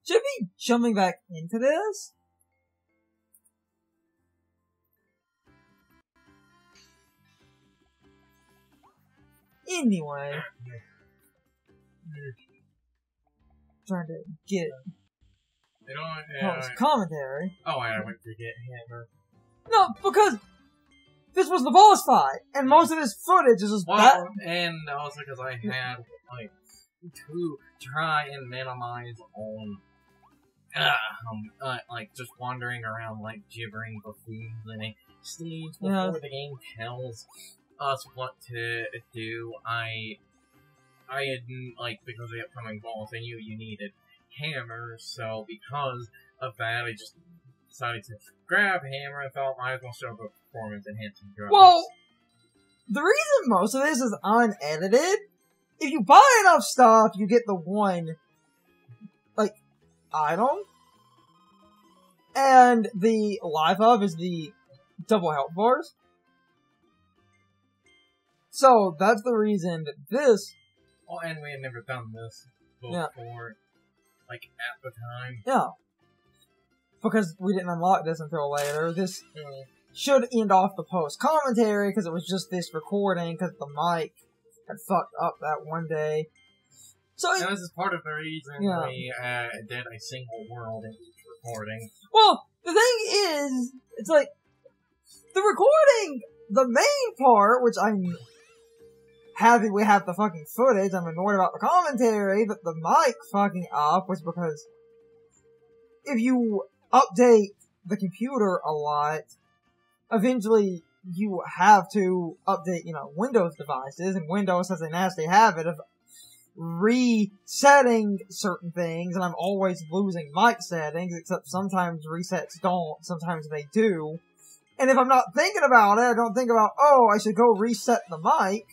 Should I be jumping back into this? Anyway. Trying to get commentary. Oh, I went to get Hammer. No, because this was the boss fight, and most of this footage is just and also because I had, like, to try and minimize on, like, just wandering around, like, gibbering buffoons in a stage before the game tells us what to do. I had, like, because of the upcoming boss, I knew you needed Hammer, so because of that, I just decided to grab Hammer and thought might as well show the performance enhancing drugs. Well, the reason most of this is unedited, if you buy enough stuff, you get the one, like, item, and the life up is the double health bars. So, that's the reason that this... Oh, and we had never done this before, like, at the time. Yeah. Because we didn't unlock this until later. This should end off the post-commentary, because it was just this recording, because the mic had fucked up that one day. So and this is part of the reason we did a single world in each recording. Well, the thing is, it's like, the recording, the main part, which I'm happy we have the fucking footage, I'm annoyed about the commentary, but the mic fucking up was because if you update the computer a lot, eventually you have to update, Windows devices, and Windows has a nasty habit of resetting certain things, and I'm always losing mic settings, except sometimes resets don't, sometimes they do. And if I'm not thinking about it, I don't think about, oh, I should go reset the mic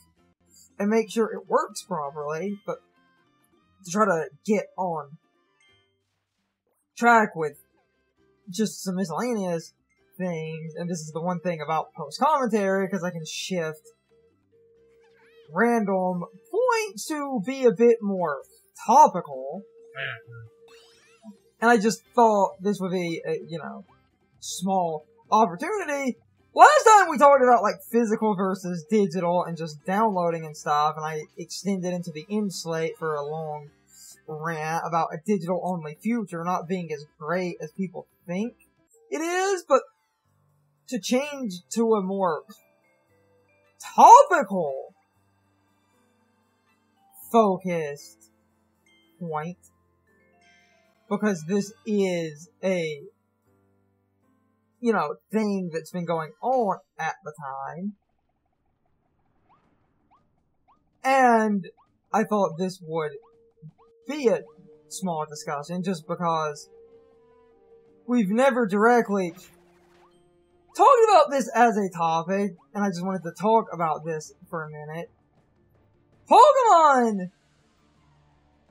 and make sure it works properly, but to try to get on track with just some miscellaneous things, and this is the one thing about post-commentary, because I can shift random points to be a bit more topical. And I just thought this would be a, small opportunity. Last time we talked about, like, physical versus digital and just downloading and stuff, and I extended into the end slate for a long rant about a digital-only future not being as great as people think it is, but to change to a more topical focused point, because this is a thing that's been going on at the time. And I thought this would be a small discussion, just because we've never directly talked about this as a topic, and I just wanted to talk about this for a minute. Pokemon,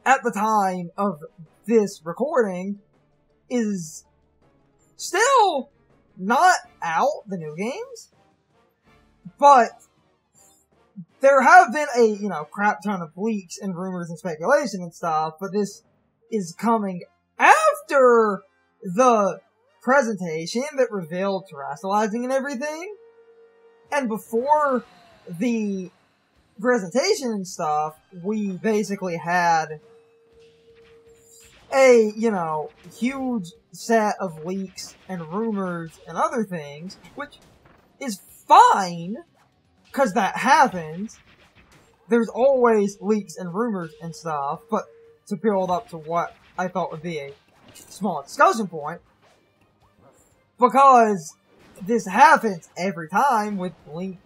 at the time of this recording, is still not out, the new games, but there have been a, crap ton of leaks and rumors and speculation and stuff, but this is coming after the presentation that revealed terrestrializing and everything, and before the presentation and stuff, we basically had a, huge set of leaks and rumors and other things, which is fine, because that happens. There's always leaks and rumors and stuff, but to build up to what I thought would be a small discussion point, because this happens every time with the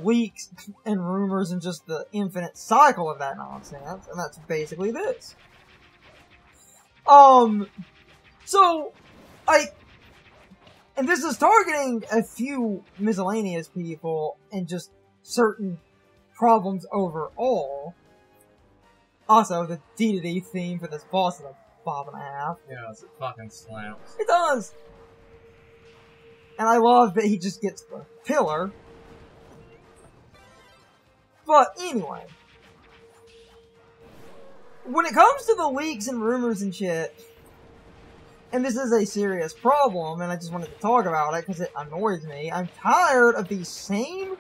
leaks and rumors and just the infinite cycle of that nonsense, and that's basically this. So, and this is targeting a few miscellaneous people and just certain problems overall. Also, the D theme for this boss is a bob and a half. Yeah, it fucking slaps. It does! And I love that he just gets the pillar. But anyway. when it comes to the leaks and rumors and shit, and this is a serious problem, and I just wanted to talk about it because it annoys me, I'm tired of these same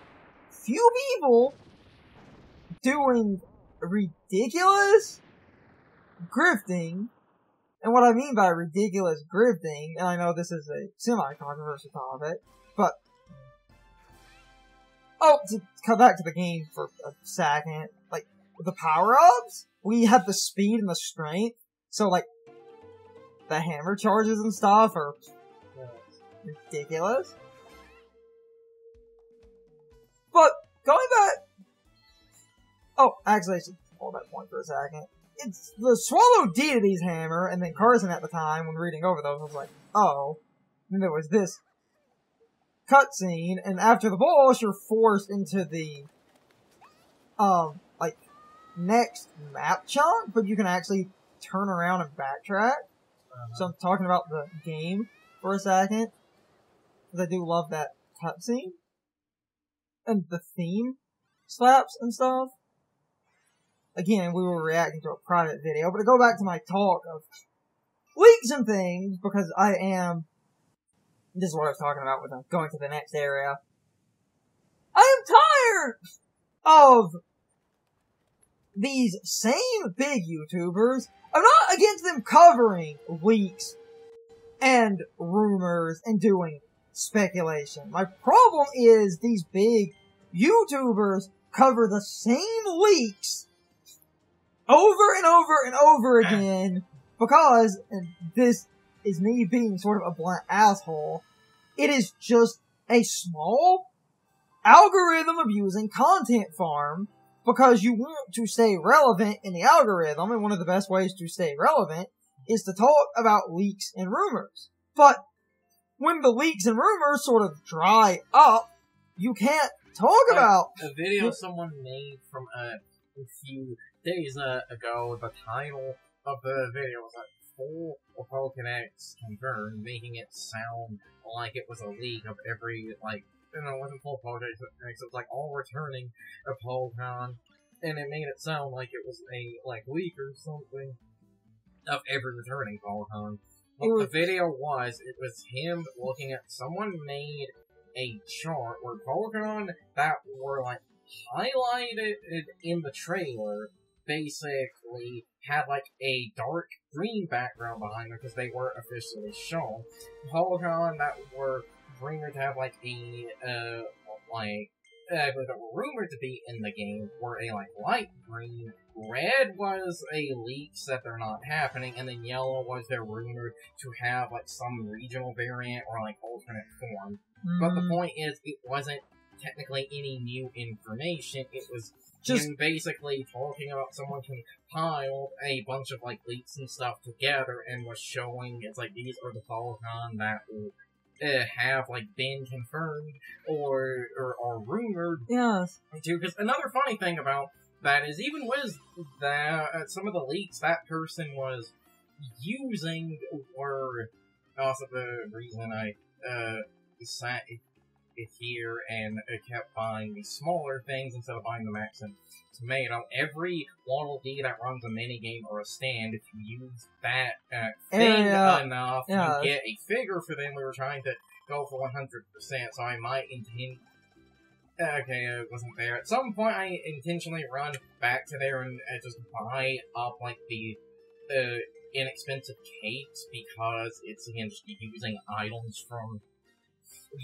few people doing ridiculous grifting. And what I mean by ridiculous grifting, and I know this is a semi-controversial topic, but... Oh, to come back to the game for a second, like, the power-ups, we have the speed and the strength, so, like, the hammer charges and stuff are ridiculous. But, going back... Oh, actually, I should hold that point for a second. It's the Swallow Deity's hammer, and then Carson at the time, when reading over those, was like, oh. And there was this cutscene, and after the boss, you're forced into the, like, next map chunk, but you can actually turn around and backtrack. So I'm talking about the game for a second, because I do love that cutscene. And the theme slaps and stuff. Again, we were reacting to a private video, but to go back to my talk of leaks and things, because this is what I was talking about with going to the next area. I am tired of these same big YouTubers. I'm not against them covering leaks and rumors and doing speculation. My problem is these big YouTubers cover the same leaks over and over and over again because, and this is me being sort of a blunt asshole, it is just a small algorithm abusing content farm because you want to stay relevant in the algorithm, and one of the best ways to stay relevant is to talk about leaks and rumors. But when the leaks and rumors sort of dry up, you can't talk about a video someone made from a few days ago. The title of the video was like "Full Pokédex Confirmed," making it sound like it was a leak of every, like, it wasn't full Pokédex, it was like all returning of Pokemon, and it made it sound like it was a, like, leak or something of every returning Pokemon. What the video was, it was him looking at, someone made a chart where Pokemon that were, like, highlighted in the trailer basically had, like, a dark green background behind them because they weren't officially shown. Pokemon that were rumored to have, like, a, that were rumored to be in the game were a, like, light green. Red was a leak that they're not happening, and then yellow was they're rumored to have, like, some regional variant or, like, alternate form. But the point is, it wasn't technically any new information. It was just him basically talking about someone compiled a bunch of, like, leaks and stuff together and was showing, it's like, these are the Pokemon that will have, like, been confirmed or are rumored. Yes. To, because another funny thing about that is, even with that, some of the leaks that person was using were also the reason I sat here and kept buying the smaller things instead of buying the Max and Tomato. Every Waddle Dee that runs a minigame or a stand, if you use that thing enough, you get a figure for them. We were trying to go for 100%, so I might intend... Okay, it wasn't there. At some point, I intentionally run back to there and just buy up, like, the inexpensive cakes, because it's, again, just using items from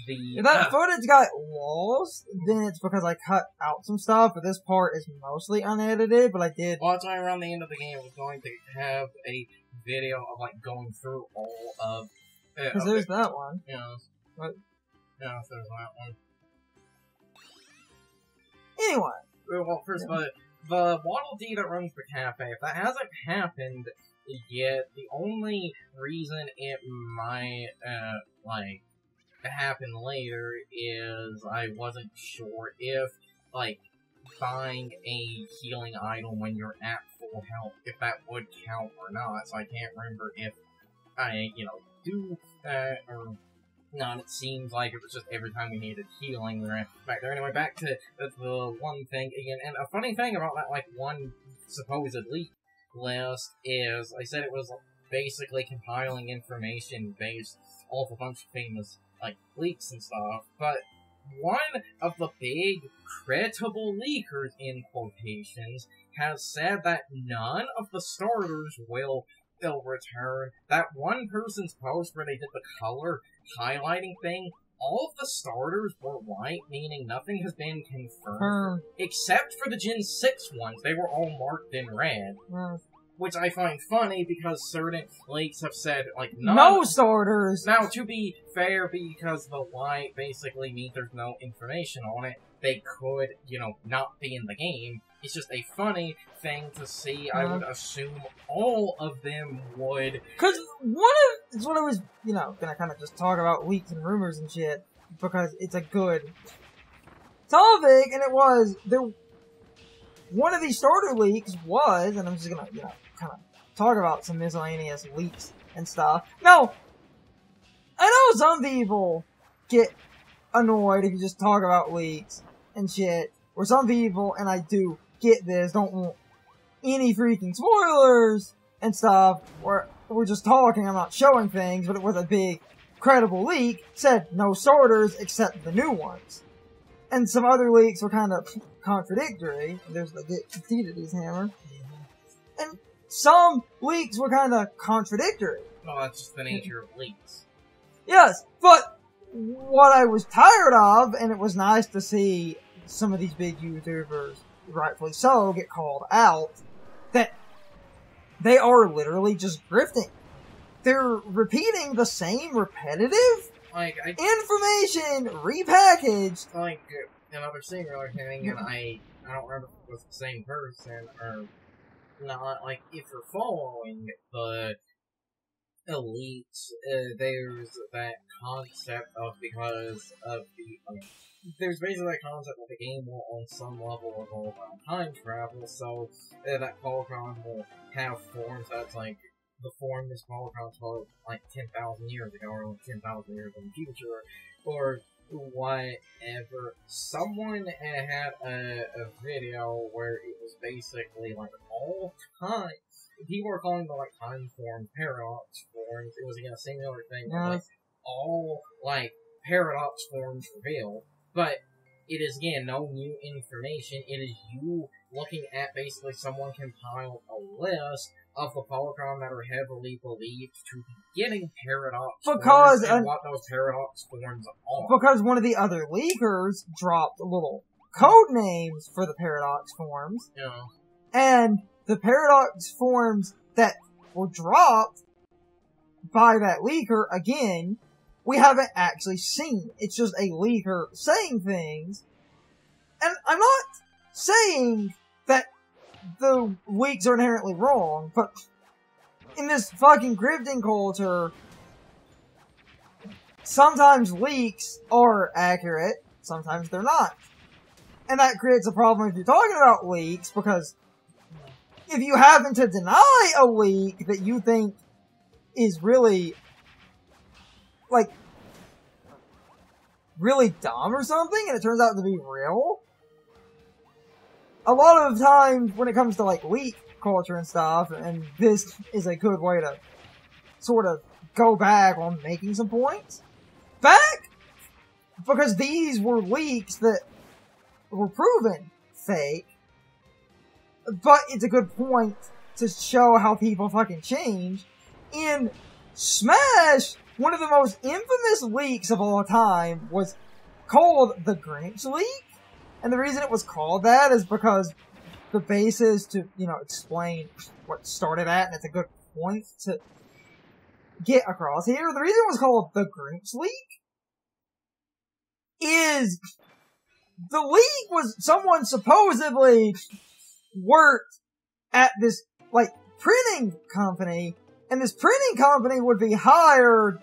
the... If that footage got lost, then it's because I cut out some stuff, but this part is mostly unedited, but I did... Well, that's why around the end of the game I was going to have a video of, like, going through all of... Because there's that one. Yeah. What? Yeah, there's that one. Anyway. Well, first of all, the Waddle Dee that runs the cafe, if that hasn't happened yet, the only reason it might, like, happen later is I wasn't sure if, like, buying a healing item when you're at full health, if that would count or not, so I can't remember if I, do that or not. It seems like it was just every time we needed healing, we ran back there. Anyway, back to the one thing again, and a funny thing about that, like, one supposed leak list is, I said it was basically compiling information based off a bunch of famous, like, leaks and stuff, but one of the big, credible leakers, in quotations, has said that none of the starters will return. That one person's post where they did the color highlighting thing, all of the starters were white, meaning nothing has been confirmed. Except for the Gen 6 ones, they were all marked in red. Which I find funny because certain leaks have said, like, no starters! Now, to be fair, because the white basically means there's no information on it, they could, not be in the game. It's just a funny thing to see. I would assume all of them would. Because it's what I was, gonna kind of just talk about leaks and rumors and shit, because it's a good topic, and it was, one of these starter leaks was, and I'm just gonna, kind of talk about some miscellaneous leaks and stuff. Now, I know some people get annoyed if you just talk about leaks and shit, or some people, and I do get this, don't want any freaking spoilers and stuff, or we're just talking, I'm not showing things, but it was a big, credible leak, said no starters except the new ones. And some other leaks were kind of contradictory. There's the Deity's hammer. And some leaks were kind of contradictory. Well, that's just the nature of leaks. Yes, but what I was tired of, and it was nice to see some of these big YouTubers, rightfully so, get called out, that they are literally just grifting. They're repeating the same repetitive information repackaged. Like, another singular thing, and I don't remember if it was the same person, or not, like, if you're following the elites, there's that concept of, because of the, there's basically that concept that the game will, on some level, revolve around time travel, so that Polygon will have forms that's like, the form this Polygon took like 10,000 years ago, or like 10,000 years in the future, or whatever. Someone had a video where it was basically like all time. People were calling them like time forms, paradox forms. It was again a singular thing, like all like paradox forms revealed. But it is again no new information. It is you looking at basically someone compiled a list of the Polygon that are heavily believed to be getting paradox forms and what those paradox forms are. Because one of the other leakers dropped little code names for the paradox forms. Yeah. And the paradox forms that were dropped by that leaker, again, we haven't actually seen. It's just a leaker saying things. And I'm not saying that the leaks are inherently wrong, but in this fucking grifting culture, sometimes leaks are accurate, sometimes they're not. And that creates a problem if you're talking about leaks, because if you happen to deny a leak that you think is really, like, really dumb or something, and it turns out to be real, a lot of times when it comes to, like, leak culture and stuff, and this is a good way to sort of go back on making some points, because these were leaks that were proven fake, but it's a good point to show how people fucking change. In Smash, one of the most infamous leaks of all time was called the Grinch leak. And the reason it was called that is because the base is to, explain what started at, and it's a good point to get across here. The reason it was called the Grinch leak is the leak was someone supposedly worked at this, like, printing company, and this printing company would be hired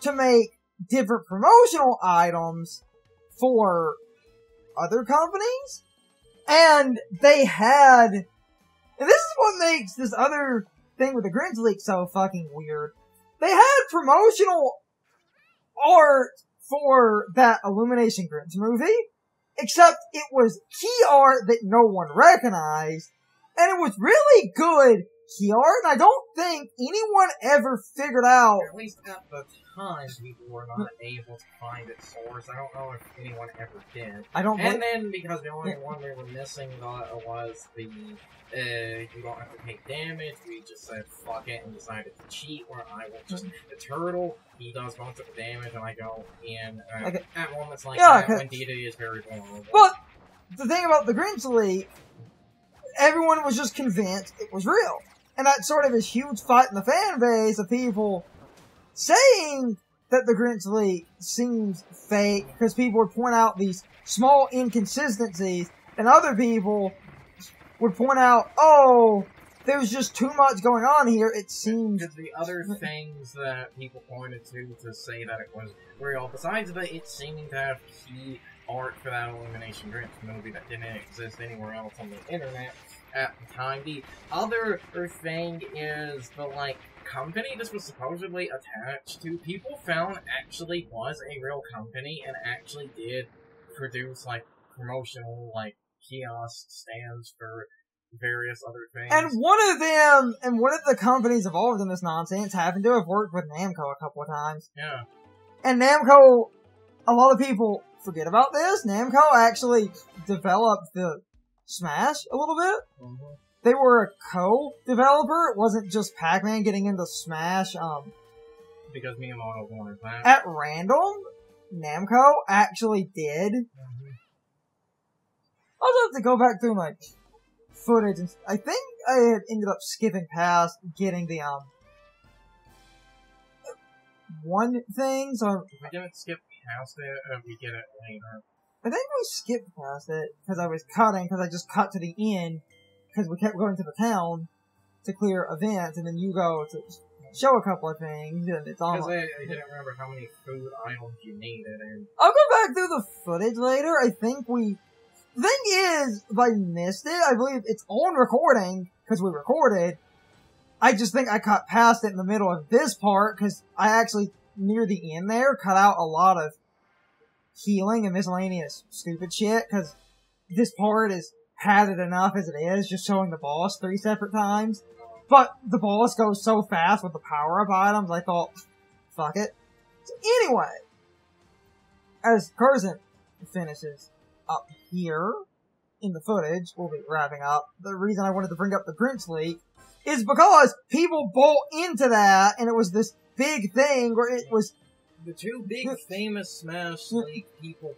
to make different promotional items for other companies, and they had, and this is what makes this other thing with the Grinch leak so fucking weird, they had promotional art for that Illumination Grinch movie, except it was key art that no one recognized, And it was really good key art, and I don't think anyone ever figured out... At least at the time, people were not able to find its source. I don't know if anyone ever did. And then, because the only one they were missing was the... you don't have to take damage, we just said fuck it and decided to cheat, where I will just... The turtle, he does most of the damage, and I go in at moments like that, when DD is very vulnerable. But, the thing about the Grinch League, everyone was just convinced it was real. And that sort of this huge fight in the fan base of people saying that the Grinch League seems fake, because people would point out these small inconsistencies, and other people would point out, oh, there's just too much going on here, it seems... Because the other things that people pointed to say that it was real, besides that it seeming to have key art for that Elimination Grinch movie that didn't exist anywhere else on the internet at the time. The other thing is the, like, company this was supposedly attached to, people found actually was a real company and actually did produce, like, promotional, like, kiosk stands for various other things. And one of the companies involved in this nonsense happened to have worked with Namco a couple of times. Yeah. And Namco, a lot of people forget about this. Namco actually developed the Smash a little bit. Mm-hmm. They were a co-developer. It wasn't just Pac-Man getting into Smash. Because Miyamoto wanted that. At random, Namco actually did. Mm-hmm. I'll just have to go back through my footage, and I think I had ended up skipping past getting the one thing. So we didn't skip past it. We get it later. I think we skipped past it because I was cutting, because I just cut to the end, because we kept going to the town to clear events, and then you go to show a couple of things, and it's all... Because I didn't remember how many food items you needed, and... I'll go back through the footage later. I think we... The thing is, if I missed it, I believe it's on recording, because we recorded. I just think I cut past it in the middle of this part, because I actually, near the end there, cut out a lot of healing and miscellaneous stupid shit, because this part is padded enough as it is, just showing the boss 3 separate times. But the boss goes so fast with the power-up items, I thought, fuck it. So anyway, as Curzon finishes up here in the footage, we'll be wrapping up. The reason I wanted to bring up the Grinch League is because people bought into that, and it was this big thing where it was... The two big famous Smash League people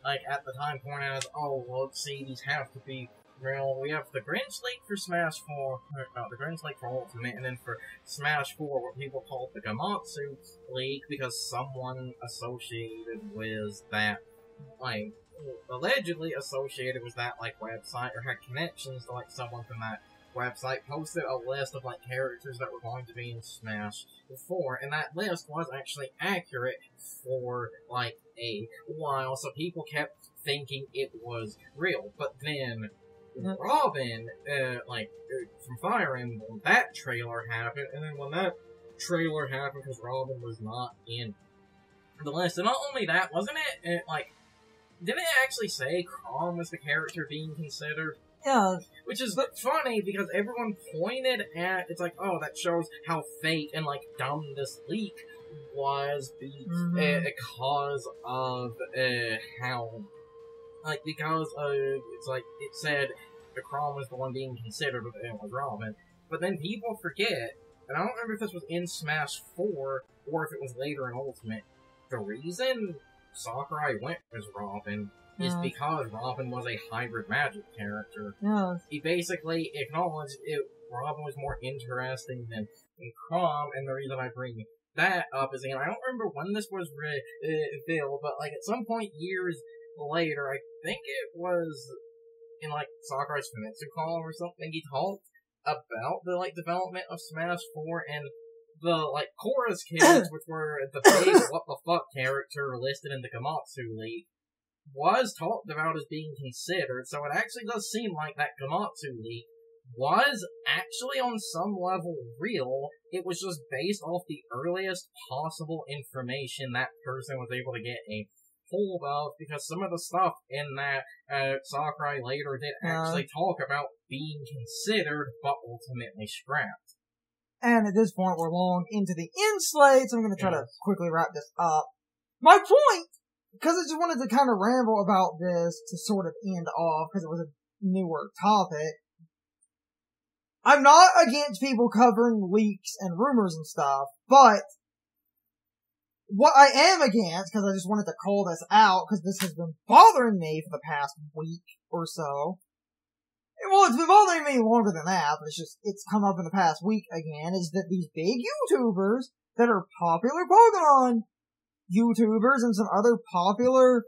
at the time point out, oh, well, see, these have to be real. We have the Grinch League for Smash 4, the Grinch League for Ultimate, and then for Smash 4, what people call the Gamatsu League, because someone associated with that, like, allegedly associated with that, like, website, or had connections to, like, someone from that website, posted a list of, like, characters that were going to be in Smash 4, and that list was actually accurate for, like, a while, so people kept thinking it was real. But then Robin, from Fire Emblem, that trailer happened, and then when that trailer happened, because Robin was not in the list, and not only that, wasn't it, didn't it actually say Chrom was the character being considered? Yeah. Which is funny, because everyone pointed at, it's like, oh, that shows how fake and, like, dumb this leak was because of how, like, it's like, it said the Chrom was the one being considered, but it was Robin. But then people forget, and I don't remember if this was in Smash 4, or if it was later in Ultimate, the reason Sakurai went as Robin is because Robin was a hybrid magic character. Yeah. He basically acknowledged Robin was more interesting than Chrom, and the reason I bring that up is, I don't remember when this was revealed, but, like, at some point years later, I think it was in, like, Sakurai's Famitsu column or something, he talked about the, like, development of Smash 4, and the, like, chorus kids, which were the big what-the-fuck character listed in the Gamatsu League, was talked about as being considered, so it actually does seem like that Gamatsu League was actually on some level real. It was just based off the earliest possible information that person was able to get a full of, because some of the stuff in that Sakurai later did actually talk about being considered, but ultimately scrapped. And at this point, we're long into the end slate, so I'm going to try to quickly wrap this up. My point, because I just wanted to kind of ramble about this to sort of end off, because it was a newer topic. I'm not against people covering leaks and rumors and stuff, but what I am against, because I just wanted to call this out, because this has been bothering me for the past week or so. Well, it's been bothering me longer than that, but it's come up in the past week again, is that these big YouTubers that are popular Pokemon YouTubers and some other popular,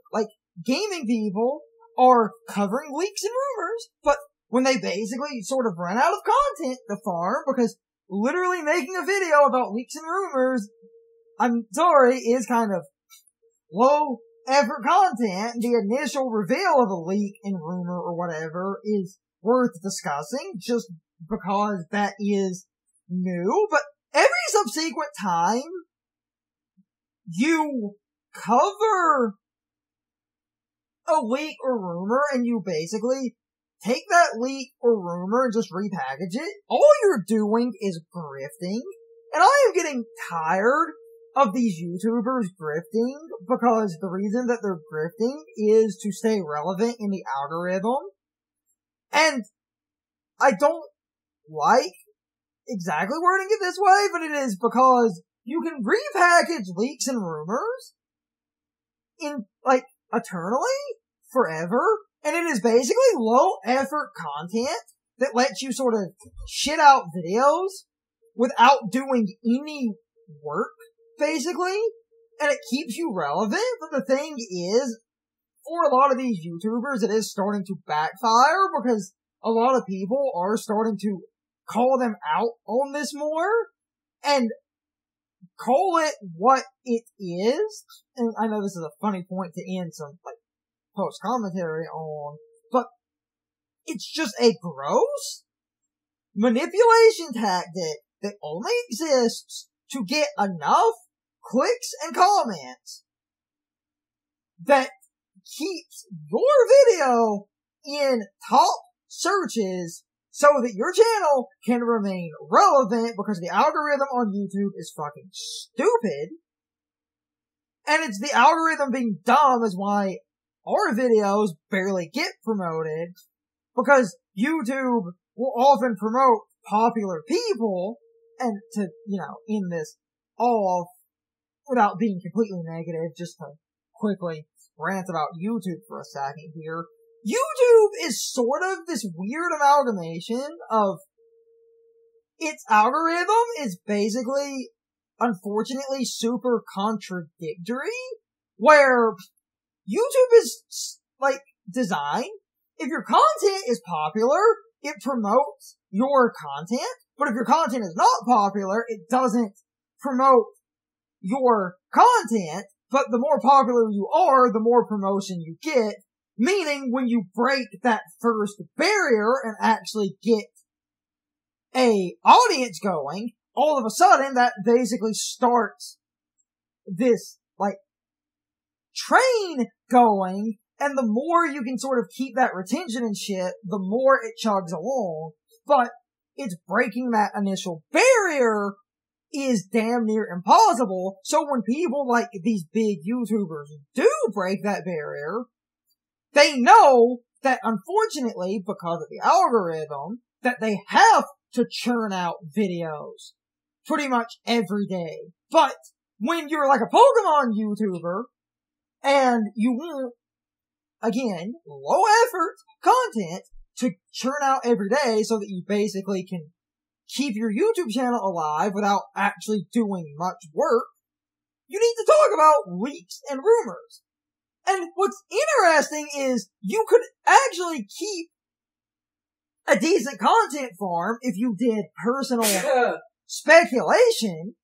gaming people are covering leaks and rumors, but when they basically sort of run out of content to farm, because literally making a video about leaks and rumors, I'm sorry, is kind of low effort content. The initial reveal of a leak and rumor or whatever is worth discussing just because that is new, but every subsequent time you cover a leak or rumor and you basically take that leak or rumor and just repackage it, all you're doing is grifting. And I am getting tired of these YouTubers grifting, because the reason that they're grifting is to stay relevant in the algorithm. And I don't like exactly wording it this way, but it is because you can repackage leaks and rumors in, eternally, forever, and it is basically low effort content that lets you sort of shit out videos without doing any work, basically, and it keeps you relevant. But the thing is, for a lot of these YouTubers, it is starting to backfire, because a lot of people are starting to call them out on this more, and call it what it is. And I know this is a funny point to end some, post-commentary on, but it's just a gross manipulation tactic that only exists to get enough clicks and comments that keeps your video in top searches so that your channel can remain relevant, because the algorithm on YouTube is fucking stupid. And it's the algorithm being dumb is why our videos barely get promoted, because YouTube will often promote popular people. And to, end this off without being completely negative, just to quickly rant about YouTube for a second here. YouTube is sort of this weird amalgamation of its algorithm is basically, unfortunately, super contradictory, where YouTube is, designed. If your content is popular, it promotes your content, but if your content is not popular, it doesn't promote your content, but the more popular you are, the more promotion you get, meaning when you break that first barrier and actually get a audience going, all of a sudden that basically starts this, train going, and the more you can sort of keep that retention and shit, the more it chugs along. But it's breaking that initial barrier is damn near impossible. So when people like these big YouTubers do break that barrier, they know that unfortunately, because of the algorithm, that they have to churn out videos pretty much every day. But when you're like a Pokemon YouTuber, and you want, again, low effort content to churn out every day so that you basically can keep your YouTube channel alive without actually doing much work, you need to talk about leaks and rumors. And what's interesting is you could actually keep a decent content farm if you did personal speculation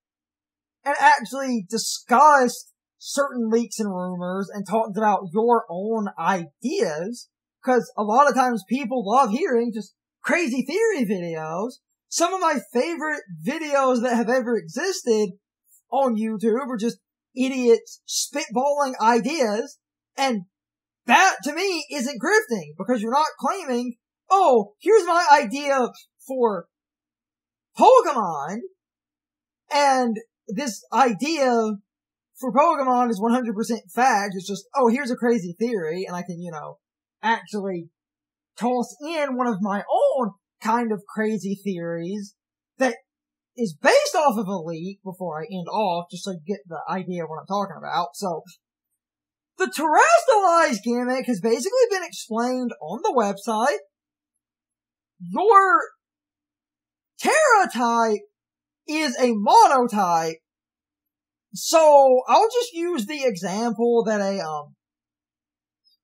and actually discussed certain leaks and rumors and talked about your own ideas, because a lot of times people love hearing just crazy theory videos. Some of my favorite videos that have ever existed on YouTube are just idiots spitballing ideas And that, to me, isn't grifting, because you're not claiming, oh, here's my idea for Pokemon, and this idea for Pokemon is 100% fact. It's just, oh, here's a crazy theory, and I can, actually toss in one of my own kind of crazy theories that is based off of a leak before I end off, just so you get the idea of what I'm talking about. So, the Terrestrialized gimmick has basically been explained on the website. Your Terra type is a monotype. So, I'll just use the example that a,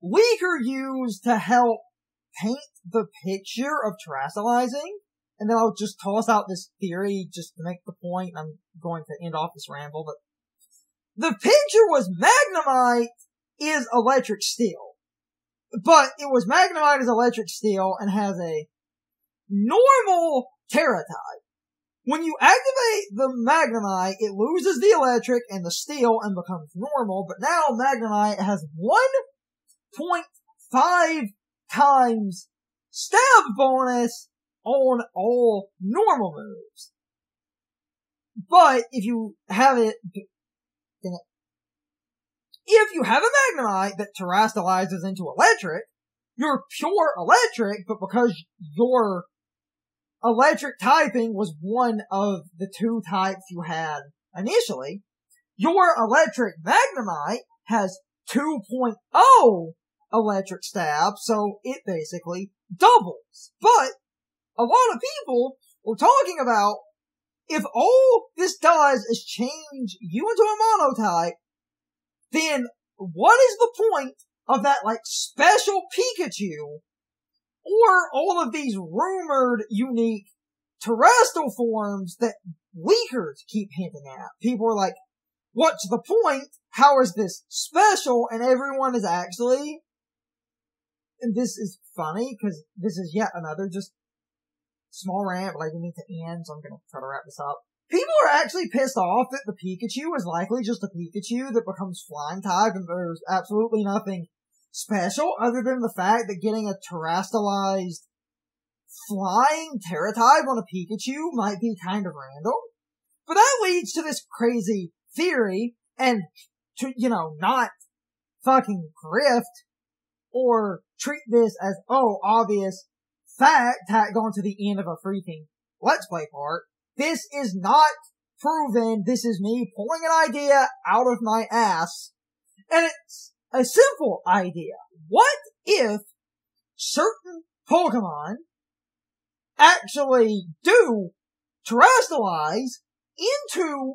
leaker used to help paint the picture of terrestrializing. And then I'll just toss out this theory just to make the point. I'm going to end off this ramble, but the picture was Magnemite is electric steel. But it was Magnemite is electric steel and has a normal Terra type. When you activate the Magnemite, it loses the electric and the steel and becomes normal, but now Magnemite has 1.5 times stab bonus on all normal moves. But if you have a Magnemite that terrestrializes into electric, you're pure electric, but because your electric typing was one of the two types you had initially, your electric Magnemite has 2.0 electric stab, so it basically doubles. But a lot of people were talking about, if all this does is change you into a monotype, then what is the point of that, special Pikachu, or all of these rumored unique terrestrial forms that leakers keep hinting at? People are like, what's the point? How is this special? And everyone is actually, and this is funny, because this is yet another just small rant, but I do need to end, so I'm gonna try to wrap this up. People are actually pissed off that the Pikachu is likely just a Pikachu that becomes flying type, and there's absolutely nothing special other than the fact that getting a terrestrialized flying Terra type on a Pikachu might be kind of random. But that leads to this crazy theory, and to, not fucking grift or treat this as, oh, obvious fact tacked onto the end of a freaking Let's Play part. This is not proven. This is me pulling an idea out of my ass. And it's a simple idea. What if certain Pokemon actually do terrestrialize into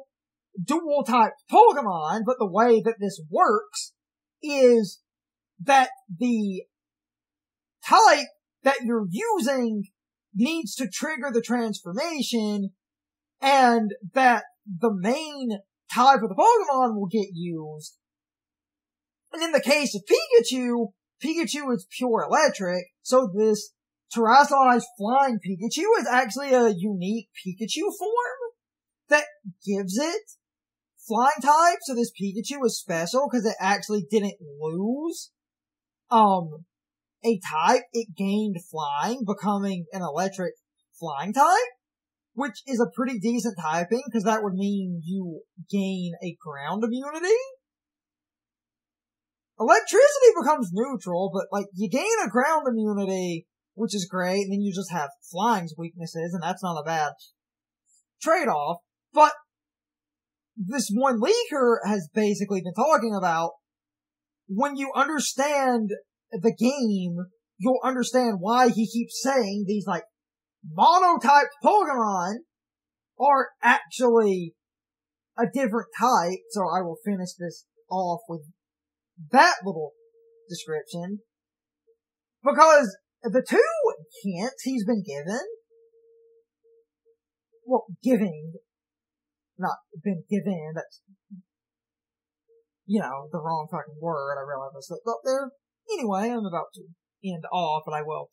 dual type Pokemon, but the way that this works is that the type that you're using needs to trigger the transformation, and that the main type of the Pokemon will get used. And in the case of Pikachu, Pikachu is pure electric, so this terrestrialized flying Pikachu is actually a unique Pikachu form that gives it flying type, so this Pikachu is special because it actually didn't lose a type. It gained flying, becoming an electric flying type, which is a pretty decent typing, because that would mean you gain a ground immunity. Electricity becomes neutral, but, you gain a ground immunity, which is great, and then you just have flying's weaknesses, and that's not a bad trade-off. But this one leaker has basically been talking about, when you understand the game, you'll understand why he keeps saying these, monotype Pokemon are actually a different type. So I will finish this off with that little description. Because the two hints he's been given, not been given, that's, the wrong fucking word, I realize I slipped up there. Anyway, I'm about to end off, but I will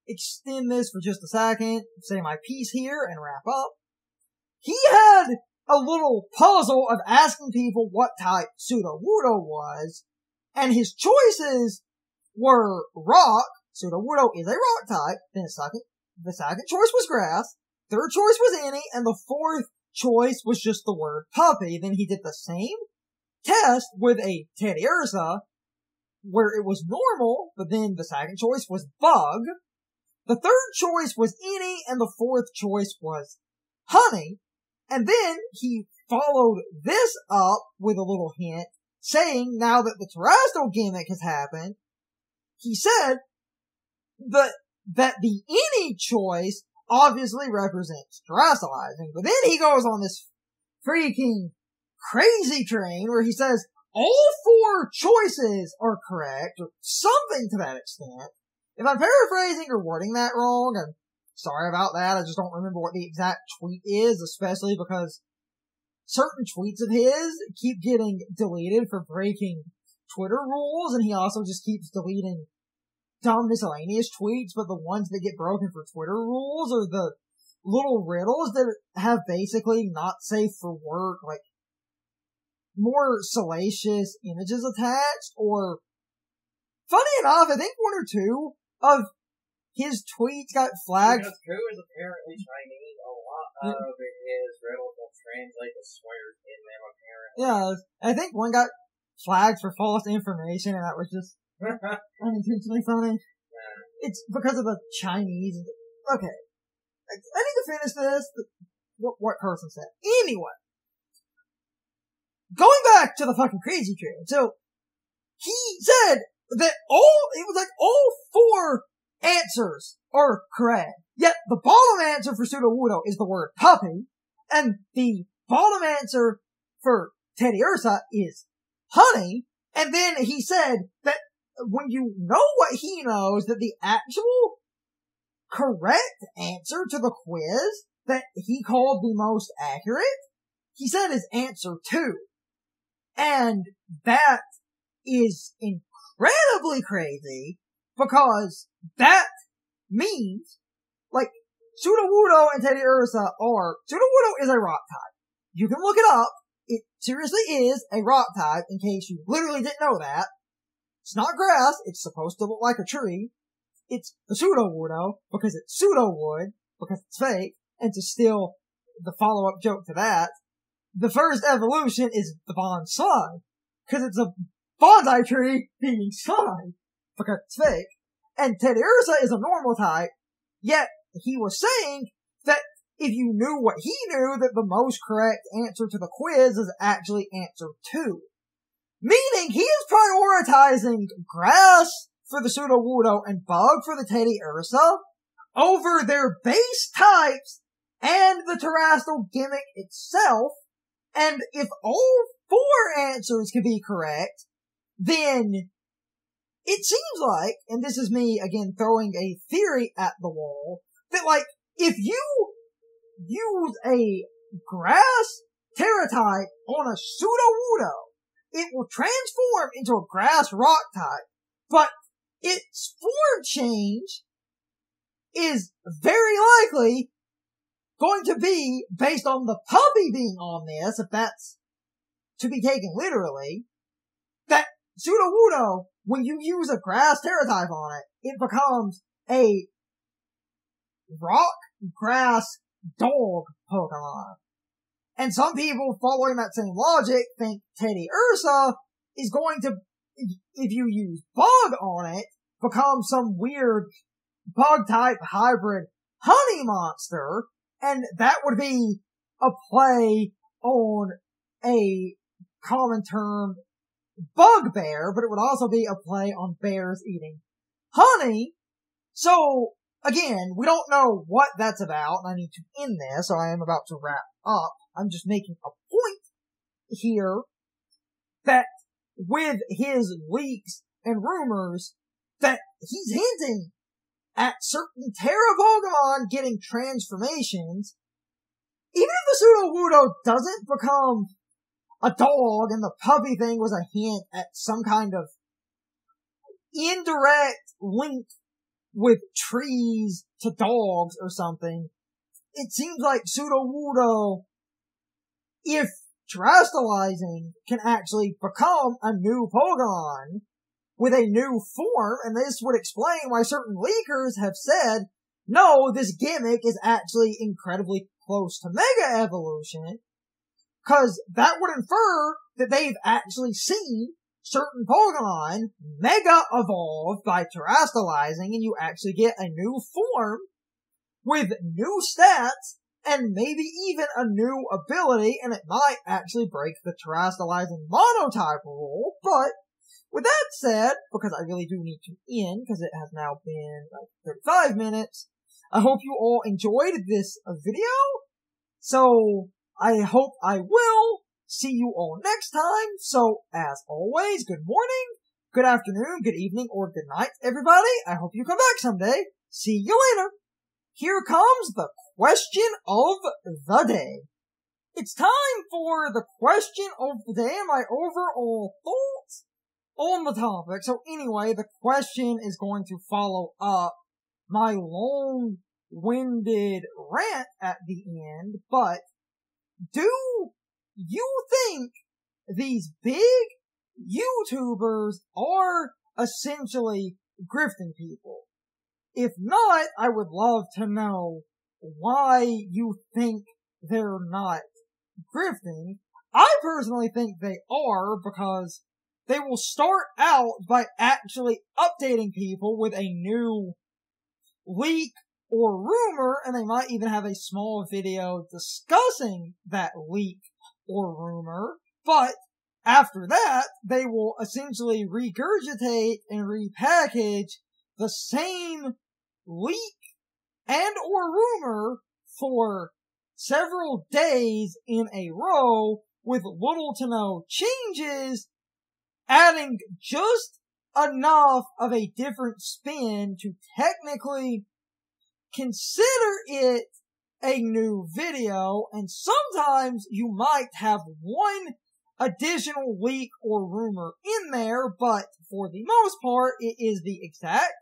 extend this for just a second, say my piece here, and wrap up. He had a little puzzle of asking people what type Sudowoodo was, and his choices were rock. Sudowoodo is a rock type. Then the second choice was grass. Third choice was any, and the fourth choice was just the word puppy. Then he did the same test with a Teddiursa, where it was normal, but then the second choice was bug. The third choice was any, and the fourth choice was honey. And then he followed this up with a little hint, saying now that the terrestrial gimmick has happened, he said that the any choice obviously represents terrestrializing. But then he goes on this freaking crazy train where he says all four choices are correct, or something to that extent. If I'm paraphrasing or wording that wrong, I'm sorry about that. I just don't remember what the exact tweet is, especially because certain tweets of his keep getting deleted for breaking Twitter rules, and he also just keeps deleting dumb miscellaneous tweets, but the ones that get broken for Twitter rules are the little riddles that have basically not safe for work, like more salacious images attached, or funny enough, I think one or two of his tweets got flagged. Because Drew is apparently Chinese, a lot of his riddles will translate the swears in them, apparently. Yeah, I think one got flagged for false information, and that was just unintentionally funny. Yeah. It's because of the Chinese. Okay. I need to finish this. What person said. Anyway. Going back to the fucking crazy train. So, he said that all four answers are correct. Yet, the bottom answer for Sudowoodo is the word puppy, and the bottom answer for Teddiursa is honey, and then he said that when you know what he knows, that the actual correct answer to the quiz that he called the most accurate, he said is answer 2. And that is incredibly crazy, because that means, like, Sudowoodo and Teddiursa Sudowoodo is a rock type. You can look it up. It seriously is a rock type, in case you literally didn't know that. It's not grass. It's supposed to look like a tree. It's a Sudowoodo, because it's pseudo-wood, because it's fake. And to steal the follow-up joke to that, the first evolution is the bonsai, because it's a bonsai tree being sai, because it's fake. And Teddiursa is a normal type, yet he was saying that if you knew what he knew, that the most correct answer to the quiz is actually answer 2. Meaning he is prioritizing grass for the Sudowoodo and bug for the Teddiursa over their base types and the terrestrial gimmick itself. And if all 4 answers can be correct, then it seems like, and this is me again throwing a theory at the wall, that like, if you use a grass Terra-type on a Sudowoodo, it will transform into a grass rock type, but its form change is very likely going to be based on the puppy being on this, if that's to be taken literally, that Sudowoodo, when you use a grass Terra-type on it, it becomes a rock grass dog Pokemon. And some people following that same logic think Teddiursa is going to, if you use bug on it, become some weird bug type hybrid honey monster, and that would be a play on a common term bugbear, but it would also be a play on bears eating honey. So, again, we don't know what that's about, and I need to end this, so I am about to wrap up. I'm just making a point here that with his leaks and rumors that he's hinting at certain Terra Pokemon getting transformations, even if the Sudowoodo doesn't become a dog and the puppy thing was a hint at some kind of indirect link with trees to dogs or something, it seems like Sudowoodo if terrestrializing can actually become a new Pokemon with a new form, and this would explain why certain leakers have said, no, this gimmick is actually incredibly close to Mega Evolution, cause that would infer that they've actually seen certain Pokemon Mega Evolve by terrestrializing, and you actually get a new form with new stats, and maybe even a new ability, and it might actually break the terrestrializing monotype rule, but with that said, because I really do need to end, because it has now been like 35 minutes, I hope you all enjoyed this video, so I hope I will see you all next time, so as always, good morning, good afternoon, good evening, or good night, everybody. I hope you come back someday. See you later. Here comes the question of the day. It's time for the question of the day and my overall thoughts on the topic. So anyway, the question is going to follow up my long-winded rant at the end, but do you think these big YouTubers are essentially grifting people? If not, I would love to know why you think they're not grifting. I personally think they are, because they will start out by actually updating people with a new leak or rumor, and they might even have a small video discussing that leak or rumor, but after that, they will essentially regurgitate and repackage the same leak and or rumor for several days in a row with little to no changes, adding just enough of a different spin to technically consider it a new video, and sometimes you might have one additional leak or rumor in there, but for the most part, it is the exact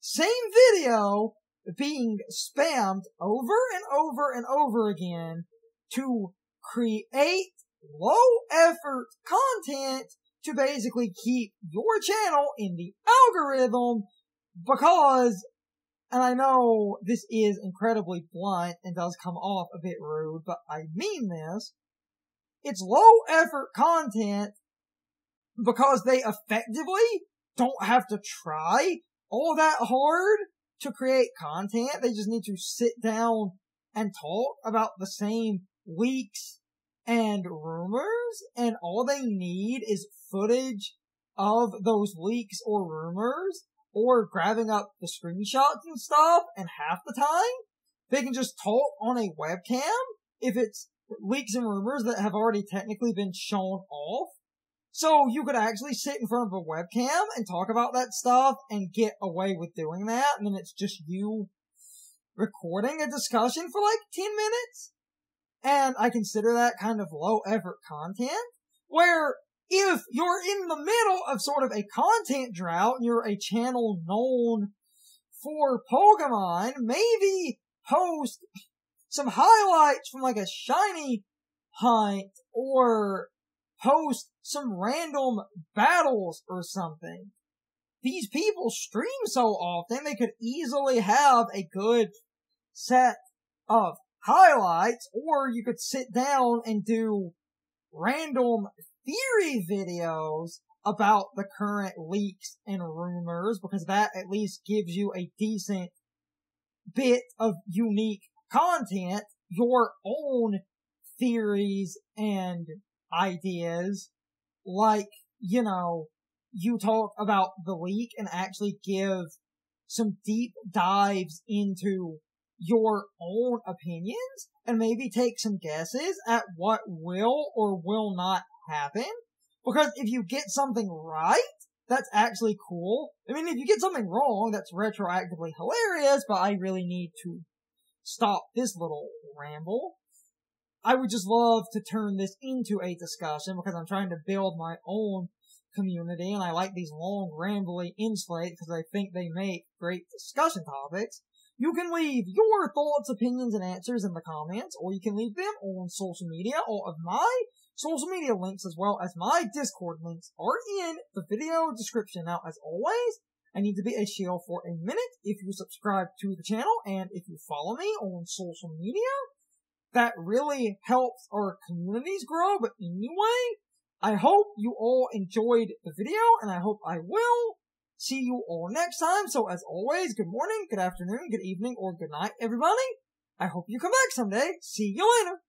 same video being spammed over and over and over again to create low effort content to basically keep your channel in the algorithm, because, and I know this is incredibly blunt and does come off a bit rude, but I mean this, it's low effort content because they effectively don't have to try all that hard to create content. They just need to sit down and talk about the same leaks and rumors, and all they need is footage of those leaks or rumors, or grabbing up the screenshots and stuff, and half the time, they can just talk on a webcam if it's leaks and rumors that have already technically been shown off. So you could actually sit in front of a webcam and talk about that stuff and get away with doing that, and then it's just you recording a discussion for like 10 minutes. And I consider that kind of low effort content, where if you're in the middle of sort of a content drought and you're a channel known for Pokemon, maybe post some highlights from like a shiny hunt, or post some random battles or something. These people stream so often, they could easily have a good set of highlights, or you could sit down and do random theory videos about the current leaks and rumors, because that at least gives you a decent bit of unique content, your own theories and ideas, like, you know, you talk about the leak and actually give some deep dives into your own opinions, and maybe take some guesses at what will or will not happen. Because if you get something right, that's actually cool. I mean, if you get something wrong, that's retroactively hilarious, but I really need to stop this little ramble. I would just love to turn this into a discussion, because I'm trying to build my own community, and I like these long, rambly inslates because I think they make great discussion topics. You can leave your thoughts, opinions, and answers in the comments, or you can leave them on social media. All of my social media links, as well as my Discord links, are in the video description. Now, as always, I need to be a shield for a minute. If you subscribe to the channel, and if you follow me on social media, that really helps our communities grow. But anyway, I hope you all enjoyed the video, and I hope I will see you all next time. So as always, good morning, good afternoon, good evening, or good night, everybody. I hope you come back someday. See you later.